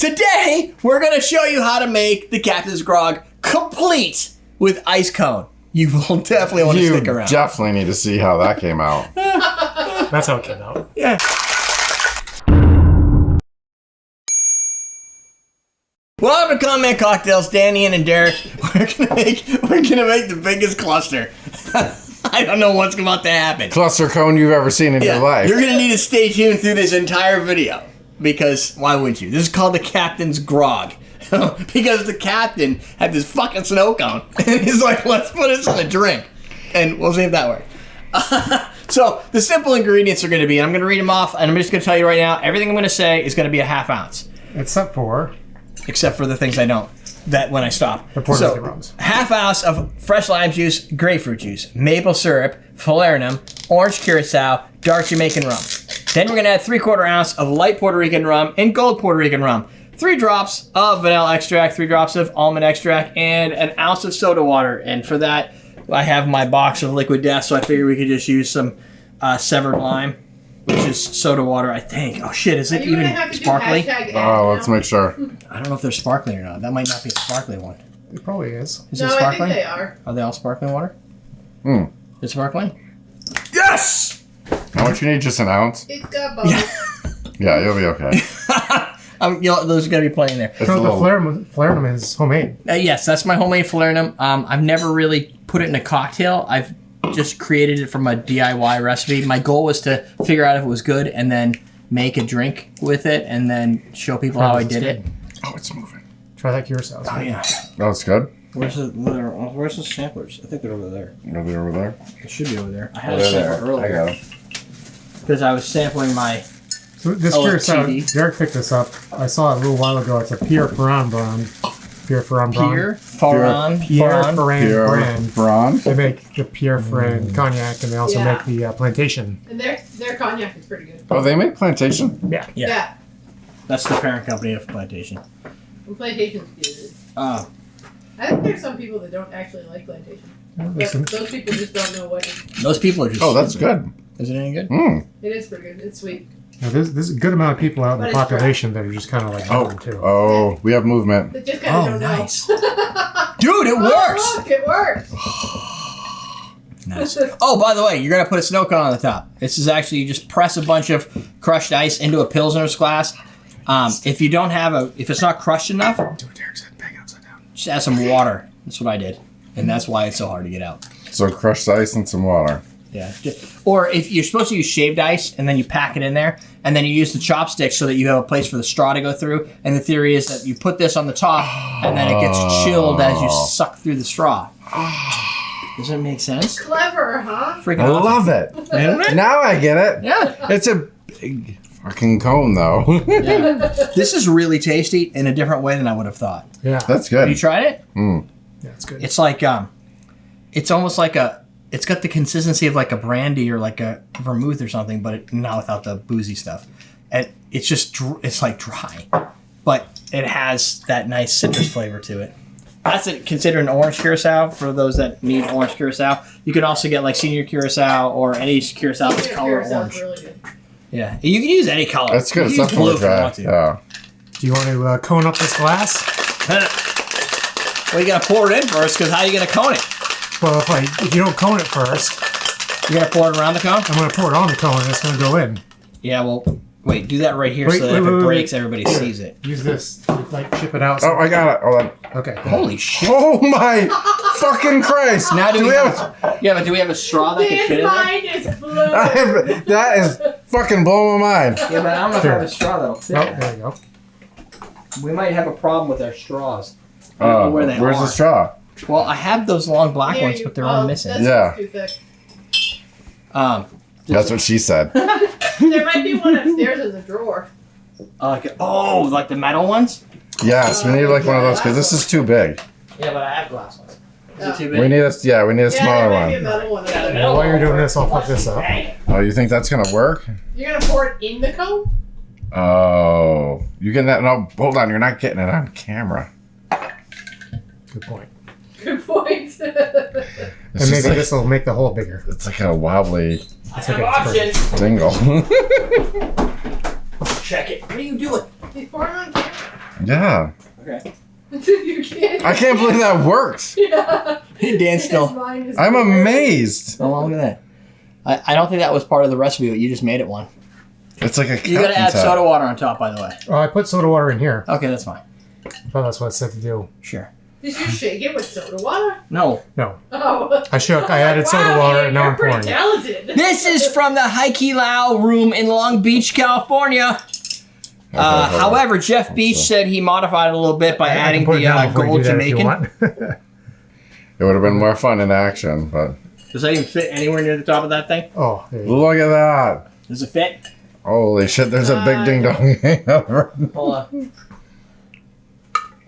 Today, we're going to show you how to make the Captain's Grog complete with ice cone. You will definitely want to stick around. You definitely need to see how that came out. That's how it came out. Yeah. Welcome to Comment Cocktails. Danny and Derek. We're gonna make the biggest cluster. I don't know what's about to happen. Cluster cone you've ever seen in your life. You're gonna need to stay tuned through this entire video because why wouldn't you? This is called the Captain's Grog. Because the captain had this fucking snow cone and he's like, let's put this in a drink. And we'll see if that works. So the simple ingredients are going to be, and I'm going to read them off, and I'm just going to tell you right now, everything I'm going to say is going to be a half ounce. Except for the things I don't, that when I stop. The Puerto Rican rums. Half ounce of fresh lime juice, grapefruit juice, maple syrup, falernum, orange curacao, dark Jamaican rum. Then we're going to add 3/4 ounce of light Puerto Rican rum and gold Puerto Rican rum. 3 drops of vanilla extract, 3 drops of almond extract, and an ounce of soda water. And for that, I have my box of liquid death, so I figured we could just use some severed lime, which is soda water, I think. Oh shit, is it even sparkly? Oh, let's make sure. I don't know if they're sparkly or not. That might not be a sparkly one. it probably is. Is it sparkling? I think they are. Are they all sparkling water? Hmm. Is it sparkling? Yes! How much you need? Just an ounce? It's got bubbles. Yeah, you'll be okay. Those are going to be playing there. So the Falernum is homemade. Yes, that's my homemade Falernum. I've never really put it in a cocktail. I've just created it from a DIY recipe. My goal was to figure out if it was good and then make a drink with it and then show people how I did it. Oh, it's moving. Try that curacao. Oh, yeah. Oh, it's good? Where's the samplers? I think they're over there. Are they over there? They should be over there. I had Oh, a they're sample there. I earlier. got them. Because I was sampling my... So this curacao, Derek picked this up. I saw it a little while ago. It's a Pierre Ferrand brand. Pierre Ferrand brand. They make the Pierre Ferrand cognac, and they also make the Plantation. And their cognac is pretty good. Oh, they make Plantation? Yeah. That's the parent company of Plantation. And Plantation's good. Oh. I think there's some people that don't actually like Plantation. But those people just don't know what it is. Those people are just... Oh, that's good. Is it any good? Mm. It is pretty good. It's sweet. Now, there's a good amount of people out in the population that are just kind of like going too. Oh, we have movement. They just kind of don't nice. know. Dude, it works! Oh, look, it works! Nice. Oh, by the way, you're going to put a snow cone on the top. This is actually, you just press a bunch of crushed ice into a Pilsner's glass. If you don't have if it's not crushed enough, Do it, Derek said, bang upside down. just add some water. That's what I did. And that's why it's so hard to get out. So crushed ice and some water. Yeah. Or if you're supposed to use shaved ice and then you pack it in there and then you use the chopsticks so that you have a place for the straw to go through. And the theory is that you put this on the top and then it gets chilled as you suck through the straw. Does that make sense? Clever, huh? Freaking I awesome. love it. Now I get it. Yeah. It's a big fucking cone, though. Yeah. This is really tasty in a different way than I would have thought. Yeah. That's Have you good. tried it? Mm. Yeah, it's good. It's like, it's almost like it's got the consistency of like a brandy or like a vermouth or something, but not without the boozy stuff. And it's just, it's like dry, but it has that nice citrus flavor to it. That's considered an orange curacao for those that need orange curacao. You can also get like senior curacao or any curacao that's color orange. Really good. Yeah, you can use any color. That's good. You It's can use blue definitely if you dry. want to. Yeah. Do you want to cone up this glass? Well, you gotta pour it in first, because how are you gonna cone it? Well, if you don't cone it first, You gotta pour it around the cone? I'm going to pour it on the cone and it's going to go in. Yeah, well, wait, do that right here so that if it breaks, everybody sees it. Use this. Like, chip it out. Oh, I got it. Hold on. Okay. Holy shit. Oh my fucking Christ! Now do we have? Yeah, but do we have a straw that can fit His in there? mind is blue. That is fucking blowing my mind. Yeah, but I don't know if I have a straw that'll fit. Oh, there you go. We might have a problem with our straws. I don't know where they Where's are. the straw? Well, I have those long black Here, ones, but they're all missing. Yeah. Too thick. That's what she said. There might be one upstairs in the drawer. Like the metal ones? Yes, we need like one of those because this is too big. Yeah, but I have glass ones. Is it too We need a smaller there might be a one. metal one. Yeah, the Yeah, metal While you're ones doing are this, I'll fuck this up. Okay. Oh, you think that's gonna work? You're gonna pour it in the cone? Oh, you getting that? No, hold on. You're not getting it on camera. Good point. Good point. It's And just maybe like, this will make the hole bigger. it's like a wobbly I okay, have it's options. dingle. Check it. What are you doing? He's pouring on camera. Yeah. Okay. You can't. I can't believe that works. Yeah. Dan still. His mind is I'm blurred. amazed. Oh, look at that. I don't think that was part of the recipe, but you just made it one. It's like a You gotta add captain's hat. soda water on top, by the way. Oh, I put soda water in here. Okay, that's fine. Oh, that's what it said to do. Sure. Did you shake it with soda water? No. No. Oh. I shook. I added soda water, and now I'm pouring You're it. pretty talented. This is from the Heike Lau room in Long Beach, California. hold on. However, Jeff Beach said he modified it a little bit by I can adding put it the down before you gold do that if you Jamaican. want. It would have been more fun in action, but Does that even fit anywhere near the top of that thing? Oh, there you go. look at that. Does it fit? Holy shit, there's a big ding dong hangover. Hold on.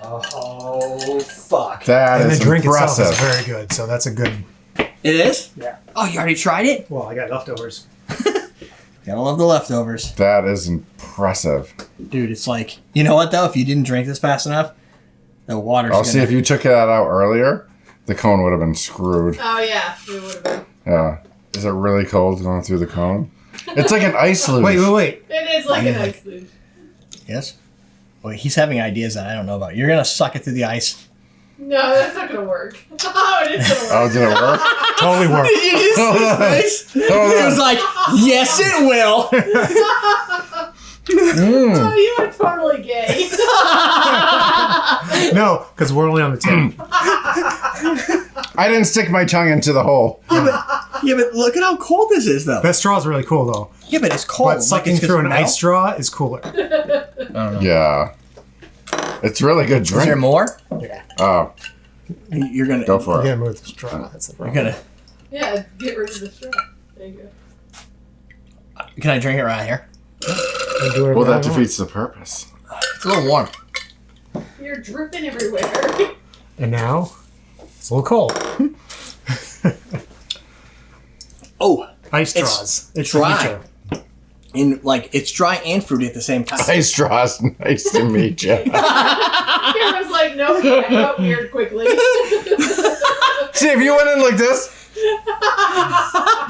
Oh, fuck. That And the is drink impressive. itself is very good, so that's a good. It is? Yeah. Oh, you already tried it? Well, I got leftovers. Gotta love the leftovers. That is impressive. Dude, it's like, you know what though? If you didn't drink this fast enough, the water's I'll gonna... see if you took that out earlier, the cone would have been screwed. Oh yeah, it would have been. Yeah. Is it really cold going through the cone? It's like an ice luge. Wait. It is like an ice luge. Yes? Wait, he's having ideas that I don't know about. You're gonna suck it through the ice. No, that's not gonna work. Oh, it is gonna Oh, work. did it work? Totally worked. Did you just see his face? He was like, yes, it will. Oh, you are totally gay. No, because we're only on the tip. I didn't stick my tongue into the hole. Yeah, but look at how cold this is, though. That straw's really cool, though. Yeah, but it's cold. But sucking it's through an metal. ice straw is cooler. I don't know. Yeah. It's really good Is there drink. more? Oh, You're gonna go for You it. gotta move the straw. That's the You're problem. gonna. Yeah, get rid of the straw. There you go. Can I drink it right here? You do whatever Well, that you want. defeats the purpose. It's a little warm. You're dripping everywhere. And now, it's a little cold. Oh, Ice straws. It's dry. the future. and like it's dry and fruity at the same time. Ice straws. Nice to meet you. Cameron's like, no, I got weird quickly. See, if you went in like this,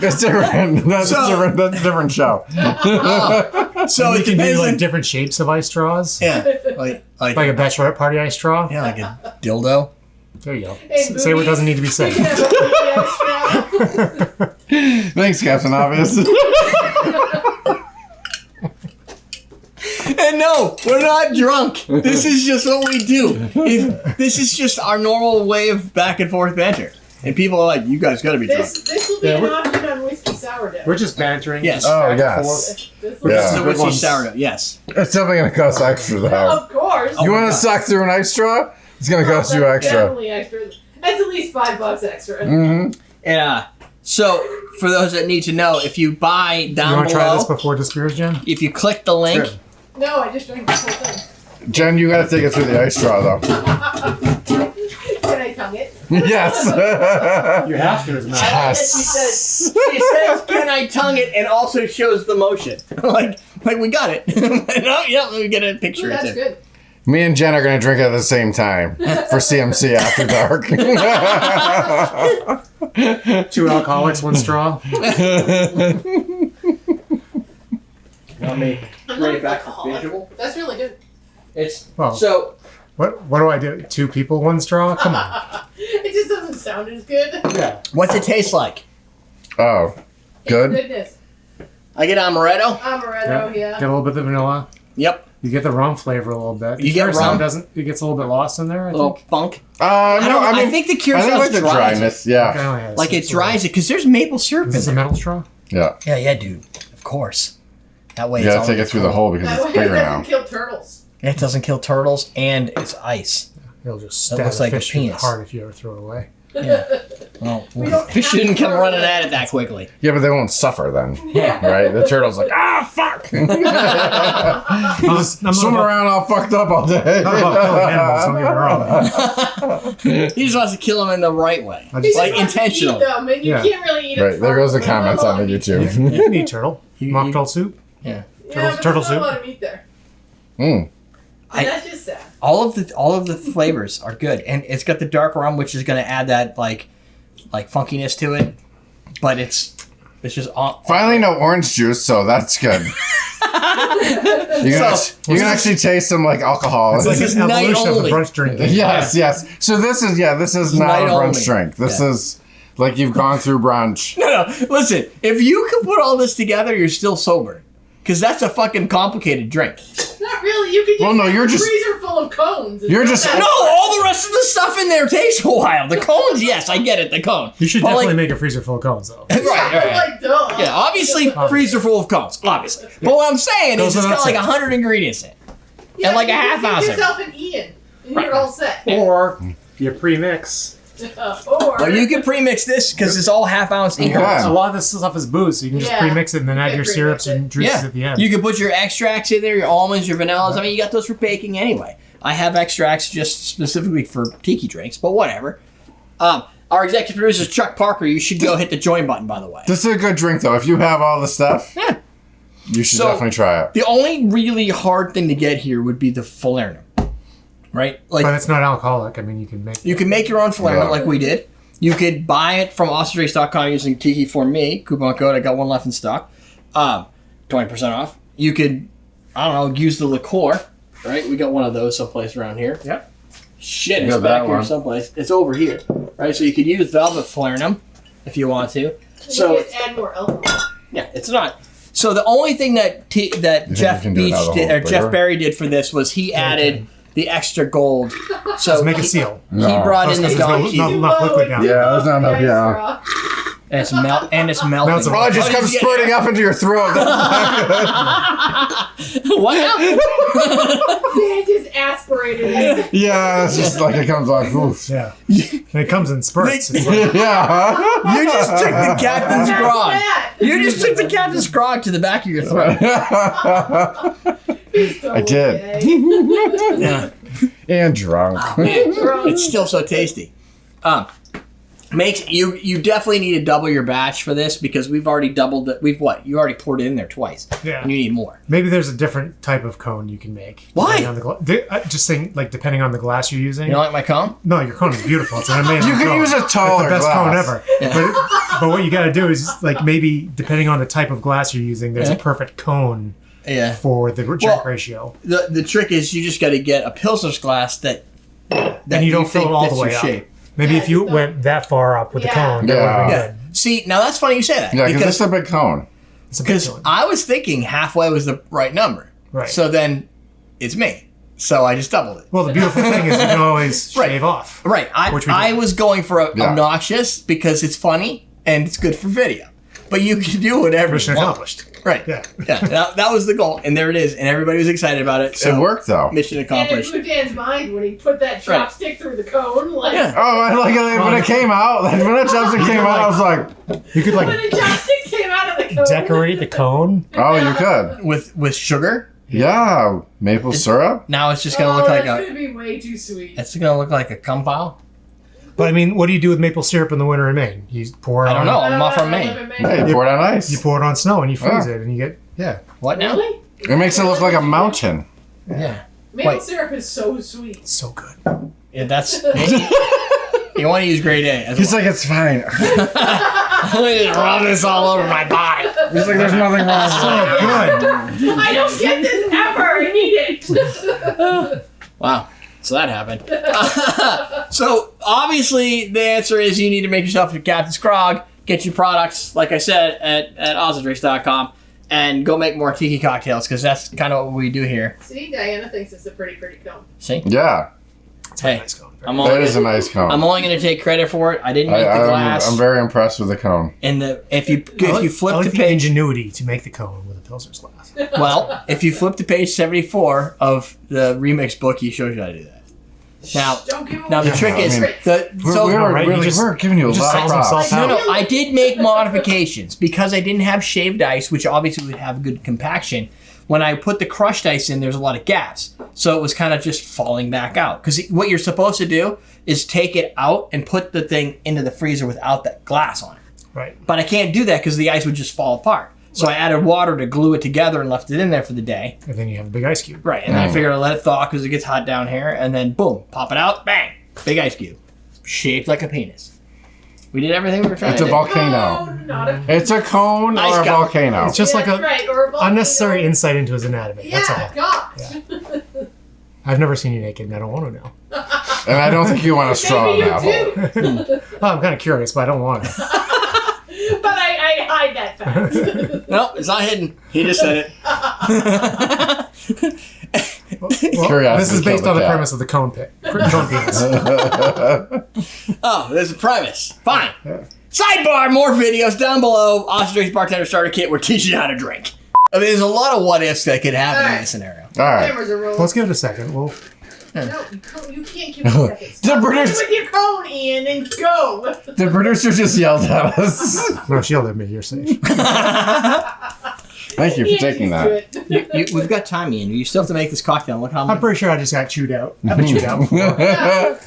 that's different. That's different. That's a different show. So You it can do depends like on different shapes of ice straws. yeah, like Like a bachelorette party ice straw. yeah, like a dildo. There you go. Hey, Say what doesn't need to be said. Speaking of booty extra, Thanks, Captain Obvious. And no, we're not drunk. This is just what we do. This is just our normal way of back and forth banter. And people are like, you guys gotta be drunk. this will be Yeah, an we're- option on whiskey sourdough. We're just bantering. Yes. Oh, back and yes. forth. This will Yeah. This is a Good whiskey ones. sourdough, yes. It's definitely going to cost extra, though. Of course. You my want to God. suck through an ice straw? It's going to cost you That's extra. Definitely extra. That's at least $5 extra. Mm-hmm. And so for those that need to know, if you buy You down want to try this below, before disappears, Jen? if you click the link, Good. No, I just drank this whole thing. Jen, you got to take it through the ice straw, though. Can I tongue it? Yes. You have to, as a matter. I like that Yes. she says, "Can I tongue it?" and also shows the motion. like we got it. No, yeah, let me get a picture. Ooh, that's of it. good. Me and Jen are going to drink it at the same time for CMC After Dark. 2 alcoholics, 1 straw. Want me I'm bring not it back to alcoholic. visual? That's really good. It's Well. so. What do I do? 2 people, 1 straw? Come on. It just doesn't sound as good. Yeah. What's it taste like? Oh, good. Goodness. I get amaretto. Amaretto, Get yeah. a little bit of vanilla. Yep. You get the rum flavor a little bit. You get Curacao rum? doesn't. It gets a little bit lost in there. I A little think. funk. No, don't- I mean, I think the I curacao think like the dries it. dryness. Yeah. Kinda has Like some it sort of- dries it because there's maple syrup Is in this a there. metal straw? Yeah. Yeah, dude. Of course. That way You it's got to take always it through the cold. hole because That it's way it bigger doesn't now. kill turtles. It doesn't kill turtles and it's ice. It'll just That stab looks a like a fish through the penis. heart if you ever throw it away. Yeah. Well, We don't fish have didn't come to- running at it that quickly. Yeah, but they won't suffer then. Yeah. Right? The turtle's like, fuck. I'm not Swimming about- around all fucked up all day. not about killing animals, don't get me wrong. He just wants to kill him in the right way. I He just- just Like wants to intentional. Eat them, and you Yeah. can't really eat a Right, there goes the turtle. comments on the You YouTube. can eat turtle. You- Mock you- turtle soup. Yeah. Yeah, but Turtle there's not soup. a lot of meat there. Mm. And that's just sad. All of the flavors are good, and it's got the dark rum, which is going to add that like funkiness to it. But it's just all. Finally, no orange juice, so that's good. You can actually taste some like alcohol. It's like This is an night evolution of only. the brunch drink. Yes. So this is not night a brunch only. drink. This is like you've gone through brunch. No. Listen, if you can put all this together, you're still sober. Because that's a fucking complicated drink. Not really. You could just Well, no, have you're a just- freezer full of cones. It's You're not just- that No, hard. all the rest of the stuff in there takes a while. The cones, yes, I get it, the cone. You should But, definitely like, make a freezer full of cones, though. right. Like, duh. Yeah, obviously, freezer full of cones, obviously. But what I'm saying is Goes it's got without like saying. 100 ingredients in it. Yeah, and like a you half can ounce give of yourself an Ian, and Right. you're all set. Or you pre-mix. Or Well, you can pre-mix this because it's all half-ounce increments. A lot of this stuff is booze, so you can just Yeah. pre-mix it and then add Yeah, your pre-mix syrups and juices at the end. You can put your extracts in there, your almonds, your vanillas. I mean, you got those for baking anyway. I have extracts just specifically for tiki drinks, but whatever. Our executive producer is Chuck Parker. You should go hit the join button, by the way. This is a good drink though. If you have all the stuff, Yeah. you should So- definitely try it. The only really hard thing to get here would be the Falernum, right? Like But it's not alcoholic. I mean, you can make you can make your own Falernum Yeah. like we did. You could buy it from AwesomeDrinks.com using Tiki for me coupon code. I got one left in stock, 20% off. You could, I don't know, use the liqueur, right? We got one of those someplace around here. Yep. Shit, You it's got back that here one. someplace. It's over here, right? So you could use Velvet Falernum if you want to. so So just add more alcohol. yeah, it's not. So the only thing that that you Jeff can do it Beach out of did, the or whole Jeff flavor? Berry did for this was he added the extra gold. So Just make a he- seal. He No. brought in the There's no- donkey, no- enough liquid down. Yeah, there's not enough, yeah. and it's melting. Melts melting. Oh, it just comes spurting up into your throat. What happened? They just aspirated it. Yeah, it's just like it comes off. Oof. Yeah. And it comes in spurts. It's like, Yeah. You just took the captain's That's grog. bad. You just took the captain's grog to the back of your throat. He's so I did. gay. Yeah. And drunk. It's still so tasty. Makes you definitely need to double your batch for this because we've already doubled it. You already poured it in there twice. Yeah. And you need more. maybe there's a different type of cone you can make. Why? depending on the just saying, like, depending on the glass you're using. You don't like my cone? No, your cone is beautiful. It's an amazing You can cone. use a taller It's the best glass. cone ever. Yeah. But what you got to do is, like, maybe depending on the type of glass you're using, there's Yeah. a perfect cone Yeah. for the drink Well, ratio. The trick is you just got to get a Pilsner's glass that And you don't think fill it all fits the way your up. shape. Maybe Yeah, if you you don't- went that far up with the Yeah. cone, that Yeah. would have been Yeah. good. See, now that's funny you say that. Yeah, because because it's a big cone. It's a big because cone. I was thinking halfway was the right number. Right. So then it's me. So I just doubled it. Well, the beautiful thing is you can always Right. shave off. Right. Which we I did. was going for Yeah. obnoxious because it's funny and it's good for video. But you can do whatever Mission you want. accomplished. Right. Yeah. Yeah. That was the goal. And there it is. And everybody was excited about it. So It worked though. mission And it accomplished. blew Dan's mind when he put that chopstick through the cone. Like, Yeah. Oh, I like it when it came out. When that chopstick came out, I was like, You could, when like, the chopstick came out of the cone. decorate the cone. oh, you could. With sugar. Yeah, maple syrup. Now it's just gonna look like that's a. gonna be way too sweet. It's gonna look like a cum pile. But, I mean, what do you do with maple syrup in the winter in Maine? You pour it I don't on. know. I'm off I from live Maine. in Hey, you pour it on ice. You pour it on snow and you freeze Yeah. it and you get, yeah. What now? Really? It makes it look like a mountain. Yeah. Maple Wait. syrup is so sweet. It's so good. Yeah. That's. You want to use grade A. As He's well. like, it's fine. Let me just rub this all over my body. He's like, there's nothing wrong with it. Good. I don't get this ever. I need it. Wow. So that happened. So obviously the answer is you need to make yourself a Captain's Grog, get your products, like I said, at AwesomeDrinks.com, and go make more tiki cocktails because that's kind of what we do here. See, Diana thinks it's a pretty cone. See? Yeah, Hey, Nice cone. I'm that only is a nice cone. I'm only going to take credit for it. I didn't make the glass. I'm very impressed with the cone. And if you I flip like the the page, ingenuity to make the cone with a Pilsner's glass. well, if you flip to page 74 of the remix book, he shows you how to do that. Now, Don't give now the away trick I is mean, so right, you just- we're giving you a he just lot of sells props. himself No, out. no, I did make modifications because I didn't have shaved ice, which obviously would have good compaction. When I put the crushed ice in, there's a lot of gaps. So it was kind of just falling back out. Because what you're supposed to do is take it out and put the thing into the freezer without that glass on it. Right. But I can't do that because the ice would just fall apart. So I added water to glue it together and left it in there for the day. And then you have a big ice cube. Right, and then I figured I'd let it thaw because it gets hot down here. And then boom, pop it out, bang, big ice cube. Shaped like a penis. We did everything we were trying It's to a do. volcano. Cone, not a It's a cone Ice or a cone. volcano. It's just like that's a right, or a volcano. unnecessary insight into his anatomy. Yeah, That's all. gosh. I've never seen you naked, and I don't want to know. And I don't think you want a straw in Maybe that hole. you do. Oh, I'm kind of curious, but I don't want to. But I hide that fact. Nope, it's not hidden. He just said it. Well, Curiosity this is killed based the on the cat. premise of the cone pit. Cone penis. Oh, there's a premise. Fine. Sidebar, more videos down below. Austin Drinks Bartender Starter Kit. We're teaching you how to drink. I mean, there's a lot of what ifs that could happen in this scenario. All right. Cameras are rolling. Let's give it a second. Well, No, you can't give me seconds. The Stop producer- with your cone, Ian, and go. The producer just yelled at us. no, she'll let me. You're safe. Thank you for Ian, taking just that. do it. We've got time, Ian. You still have to make this cocktail. Look how I'm much. pretty sure I just got chewed out. I've been chewed out before. Yeah.